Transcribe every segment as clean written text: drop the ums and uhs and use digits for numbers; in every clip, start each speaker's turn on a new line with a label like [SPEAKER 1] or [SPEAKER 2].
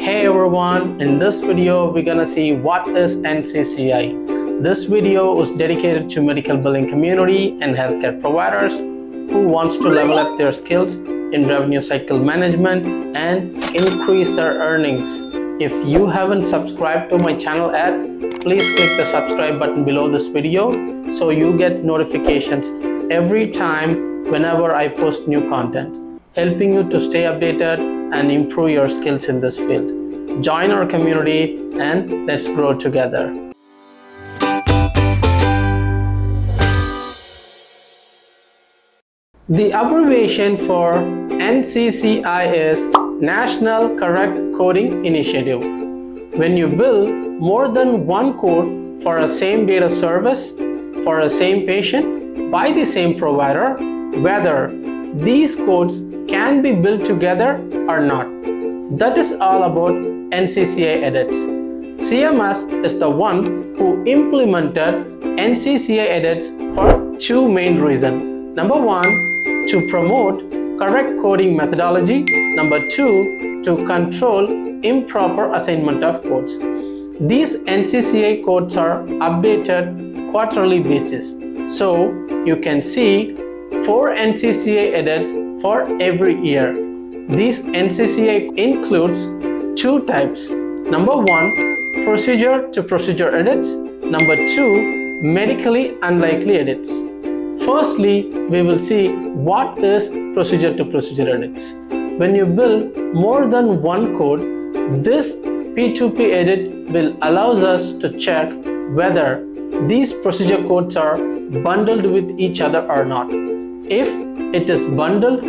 [SPEAKER 1] Hey everyone, in this video we're gonna see what is NCCI. This video is dedicated to medical billing community and healthcare providers who wants to level up their skills in revenue cycle management and increase their earnings. If you haven't subscribed to my channel yet, please click the subscribe button below this video so you get notifications every time whenever I post new content, helping you to stay updated and improve your skills in this field. Join our community and let's grow together. The abbreviation for NCCI is National Correct Coding Initiative. When you bill more than one code for a same data service for a same patient by the same provider, whether these codes can be billed together or not. That is all about NCCI edits. CMS is the one who implemented NCCI edits for two main reasons. Number one, to promote correct coding methodology. Number two, to control improper assignment of codes. These NCCI codes are updated quarterly basis. So you can see 4 NCCI edits for every year. These NCCI includes two types. Number one, procedure to procedure edits. Number two, medically unlikely edits. Firstly, we will see what is procedure to procedure edits. When you bill more than one code, this P2P edit will allows us to check whether these procedure codes are bundled with each other or not. If it is bundled,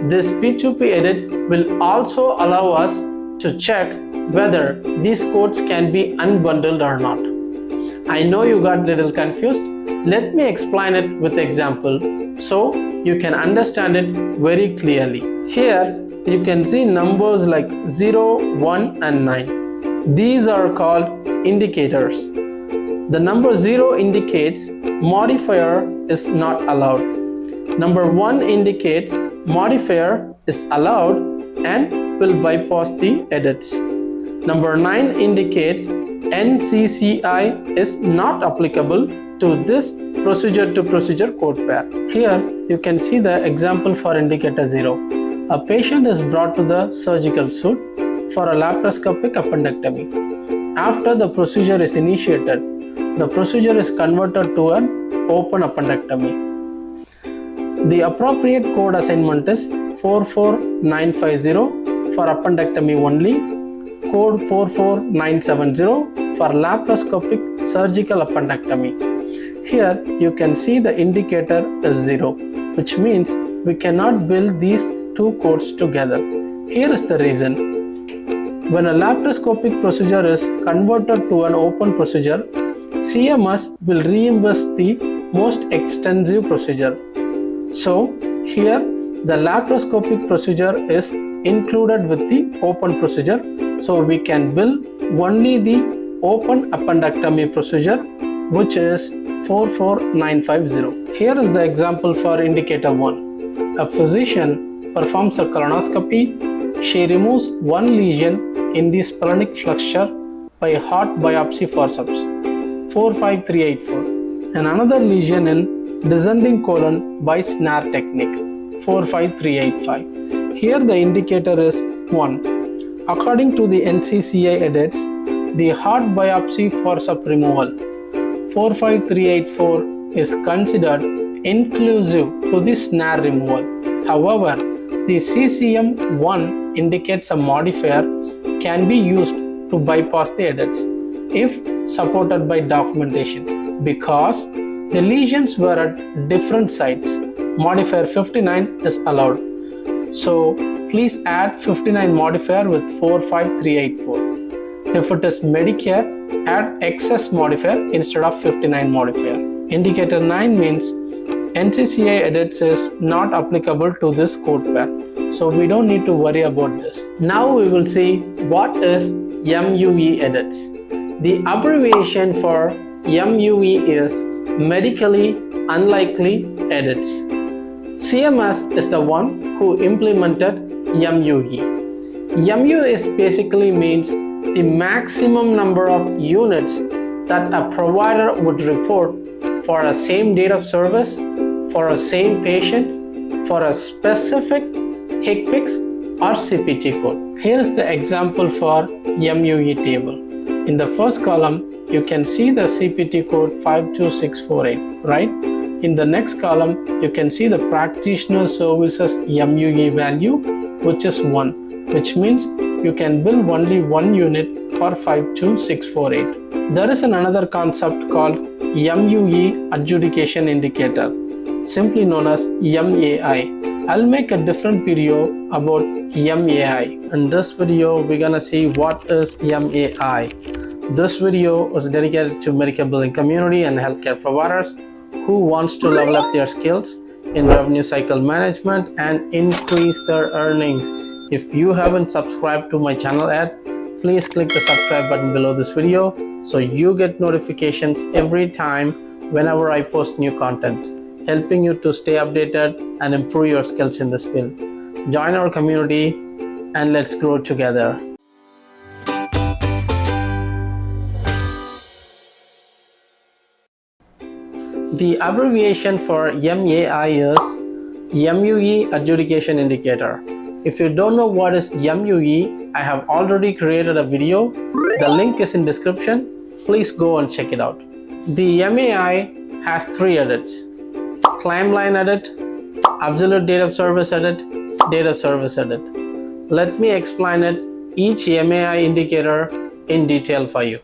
[SPEAKER 1] this P2P edit will also allow us to check whether these codes can be unbundled or not. I know you got a little confused. Let me explain it with example so you can understand it very clearly. Here you can see numbers like 0, 1 and 9. These are called indicators. The number 0 indicates modifier is not allowed. Number 1 indicates modifier is allowed and will bypass the edits. Number 9 indicates NCCI is not applicable to this procedure to procedure code pair. Here you can see the example for indicator 0. A patient is brought to the surgical suite for a laparoscopic appendectomy. After the procedure is initiated, the procedure is converted to an open appendectomy. The appropriate code assignment is 44950 for appendectomy only, code 44970 for laparoscopic surgical appendectomy. Here you can see the indicator is 0, which means we cannot bill these two codes together. Here is the reason. When a laparoscopic procedure is converted to an open procedure, CMS will reimburse the most extensive procedure. So here the laparoscopic procedure is included with the open procedure, so we can bill only the open appendectomy procedure, which is 44950. Here is the example for indicator 1. A physician performs a colonoscopy. She removes one lesion in the splenic flexure by heart biopsy forceps 45384 and another lesion in descending colon by snare technique 45385. Here the indicator is 1. According to the NCCI edits, the heart biopsy forceps removal 45384 is considered inclusive to the snare removal. However, the CCM1 indicates a modifier can be used to bypass the edits if supported by documentation because the lesions were at different sites. Modifier 59 is allowed. So please add 59 modifier with 45384. If it is Medicare, add excess modifier instead of 59 modifier. Indicator 9 means NCCI edits is not applicable to this code pair. So we don't need to worry about this. Now we will see what is MUE edits. The abbreviation for MUE is medically unlikely edits. CMS is the one who implemented MUE. MU is basically means the maximum number of units that a provider would report for a same date of service, for a same patient, for a specific HCPCS or CPT code. Here is the example for MUE table. In the first column, you can see the CPT code 52648, right? In the next column, you can see the practitioner services MUE value, which is 1, which means you can bill only 1 unit for 52648. There is another concept called MUE Adjudication Indicator, simply known as MAI. I'll make a different video about MAI. In this video, we're gonna see what is MAI. This video is dedicated to medical billing community and healthcare providers who wants to level up their skills in revenue cycle management and increase their earnings. If you haven't subscribed to my channel yet, please click the subscribe button below this video so you get notifications every time whenever I post new content, helping you to stay updated and improve your skills in this field. Join our community and let's grow together. The abbreviation for MAI is MUE Adjudication Indicator. If you don't know what is MUE, I have already created a video. The link is in description. Please go and check it out. The MAI has 3 edits: claim line edit, absolute date of service edit, date of service edit. Let me explain it, each MAI indicator in detail for you.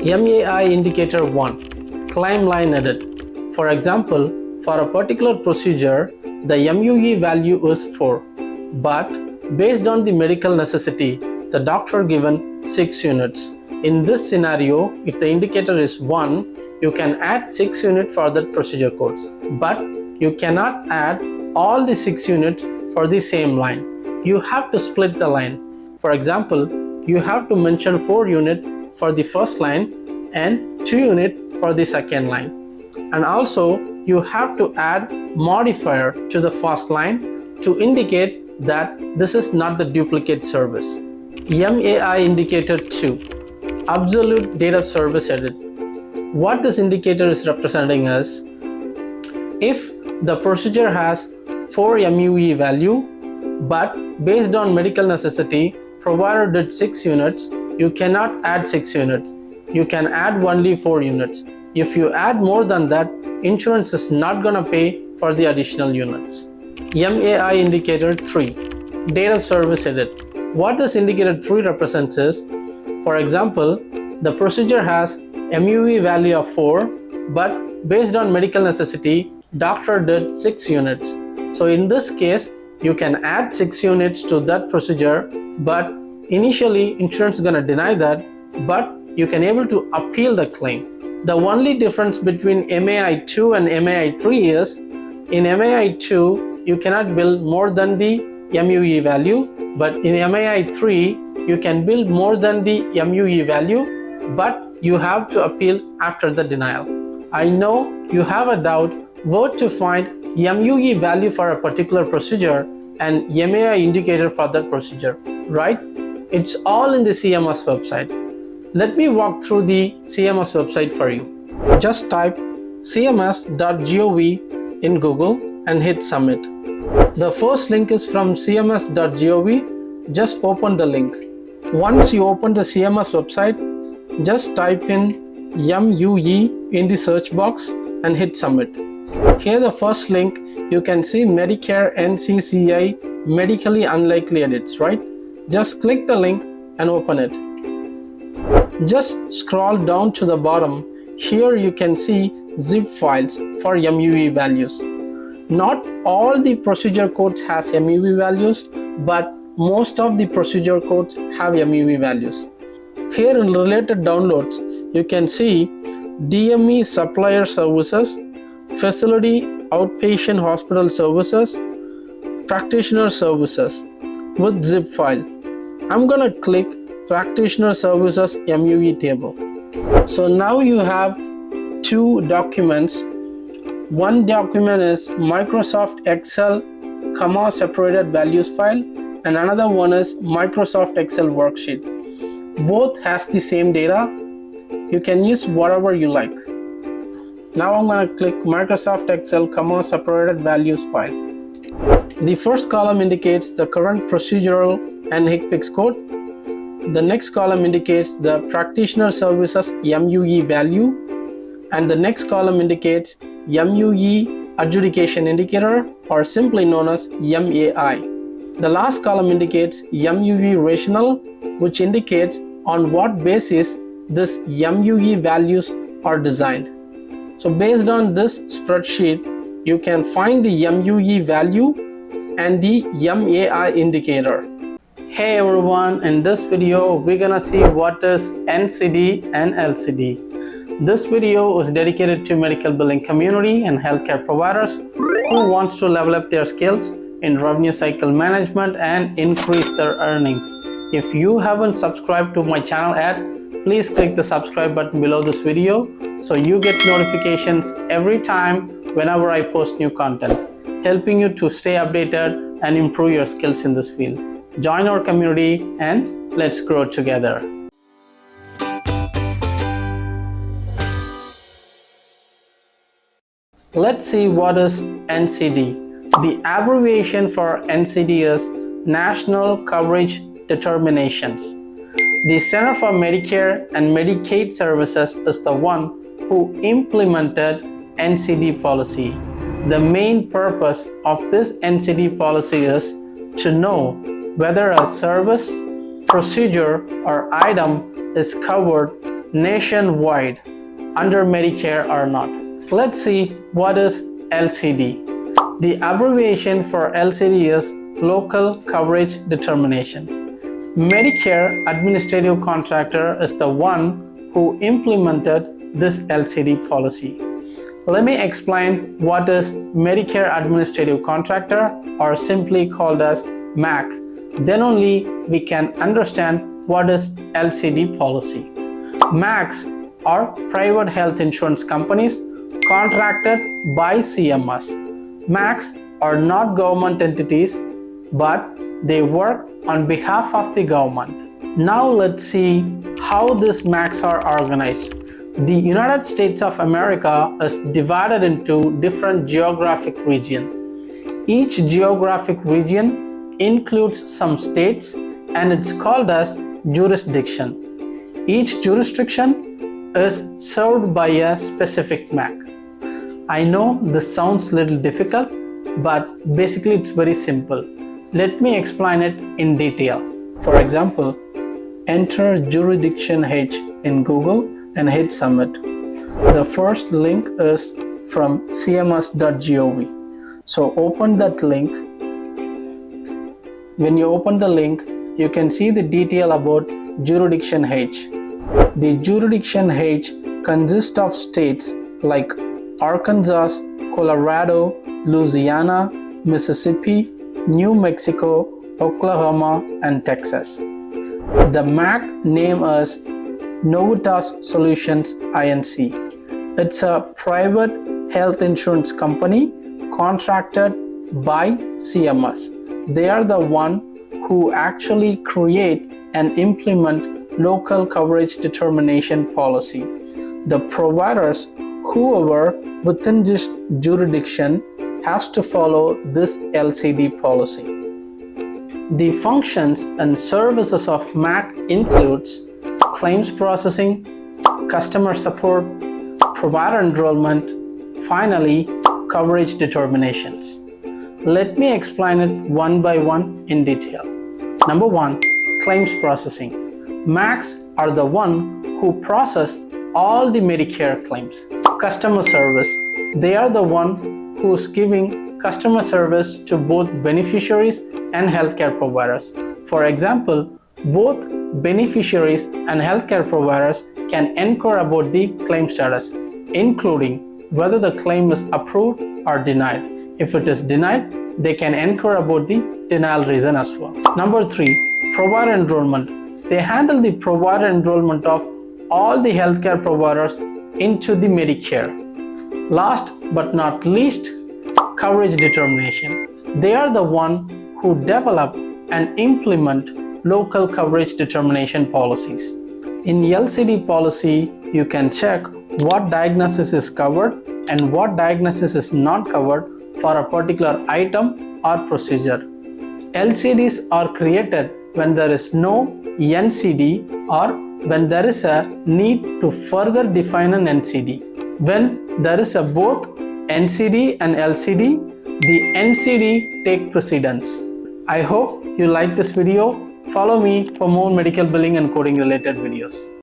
[SPEAKER 1] MAI Indicator 1, claim line edit. For example, for a particular procedure, the MUE value is 4, but based on the medical necessity, the doctor given 6 units. In this scenario, if the indicator is 1, you can add 6 units for that procedure code, but you cannot add all the 6 units for the same line. You have to split the line. For example, you have to mention 4 units for the first line and 2 units for the second line. And also, you have to add modifier to the first line to indicate that this is not the duplicate service. MAI Indicator 2, absolute date of service edit. What this indicator is representing is, if the procedure has 4 MUE value, but based on medical necessity, provider did 6 units, you cannot add 6 units. You can add only 4 units. If you add more than that, insurance is not gonna pay for the additional units. MAI Indicator 3, date of service edit. What this indicator 3 represents is, for example, the procedure has MUE value of 4, but based on medical necessity, doctor did 6 units. So in this case, you can add 6 units to that procedure, but initially insurance is gonna deny that, but you can able to appeal the claim. The only difference between MAI 2 and MAI 3 is, in MAI 2, you cannot bill more than the MUE value, but in MAI 3, you can bill more than the MUE value, but you have to appeal after the denial. I know you have a doubt where to find MUE value for a particular procedure and MAI indicator for that procedure, right? It's all in the CMS website. Let me walk through the CMS website for you. Just type cms.gov in Google and hit submit. The first link is from cms.gov. Just open the link. Once you open the CMS website, just type in MUE in the search box and hit submit. Here the first link, you can see Medicare NCCI medically unlikely edits, right? Just click the link and open it. Just scroll down to the bottom. Here you can see zip files for MUE values. Not all the procedure codes has MUE values, but most of the procedure codes have MUE values. Here in related downloads, you can see DME supplier services, facility outpatient hospital services, practitioner services with zip file. I'm gonna click practitioner services MUE table. So now you have 2 documents. One document is Microsoft Excel, comma separated values file, and another one is Microsoft Excel worksheet. Both has the same data. You can use whatever you like. Now I'm going to click Microsoft Excel, comma separated values file. The first column indicates the current procedural and HCPCS code. The next column indicates the practitioner services MUE value, and the next column indicates MUE Adjudication Indicator, or simply known as MAI. The last column indicates MUE rationale, which indicates on what basis this MUE values are designed. So based on this spreadsheet, you can find the MUE value and the MAI indicator. Hey everyone, in this video we're gonna see what is NCD and LCD. This video is dedicated to medical billing community and healthcare providers who wants to level up their skills in revenue cycle management and increase their earnings. If you haven't subscribed to my channel yet, please click the subscribe button below this video so you get notifications every time whenever I post new content, helping you to stay updated and improve your skills in this field. Join our community and let's grow together. Let's see what is NCD. The abbreviation for NCD is National Coverage Determinations. The Center for Medicare and Medicaid Services is the one who implemented NCD policy. The main purpose of this NCD policy is to know whether a service, procedure, or item is covered nationwide under Medicare or not. Let's see what is LCD. The abbreviation for LCD is Local Coverage Determination. Medicare Administrative Contractor is the one who implemented this LCD policy. Let me explain what is Medicare Administrative Contractor, or simply called as MAC. Then only we can understand what is LCD policy. MACs are private health insurance companies contracted by CMS. MACs are not government entities, but they work on behalf of the government. Now let's see how these MACs are organized. The United States of America is divided into different geographic regions. Each geographic region includes some states and it's called as jurisdiction. Each jurisdiction is served by a specific MAC. I know this sounds a little difficult, but basically it's very simple. Let me explain it in detail. For example, enter jurisdiction H in Google and hit submit. The first link is from cms.gov. So open that link. When you open the link, you can see the detail about jurisdiction H. The jurisdiction H consists of states like Arkansas, Colorado, Louisiana, Mississippi, New Mexico, Oklahoma, and Texas. The MAC name is Novitas Solutions Inc. It's a private health insurance company contracted by CMS. They are the one who actually create and implement local coverage determination policy. The providers, whoever within this jurisdiction, has to follow this LCD policy. The functions and services of MAC includes claims processing, customer support, provider enrollment, finally, coverage determinations. Let me explain it one by one in detail. Number one, claims processing. MACs are the one who process all the Medicare claims. Customer service, they are the one who's giving customer service to both beneficiaries and healthcare providers. For example, both beneficiaries and healthcare providers can inquire about the claim status, including whether the claim is approved or denied. If it is denied, they can inquire about the denial reason as well. Number three, provider enrollment. They handle the provider enrollment of all the healthcare providers into the Medicare. Last but not least, coverage determination. They are the one who develop and implement local coverage determination policies. In LCD policy, you can check what diagnosis is covered and what diagnosis is not covered for a particular item or procedure. LCDs are created when there is no NCD or when there is a need to further define an NCD. When there is a both NCD and LCD, the NCD take precedence. I hope you like this video. Follow me for more medical billing and coding related videos.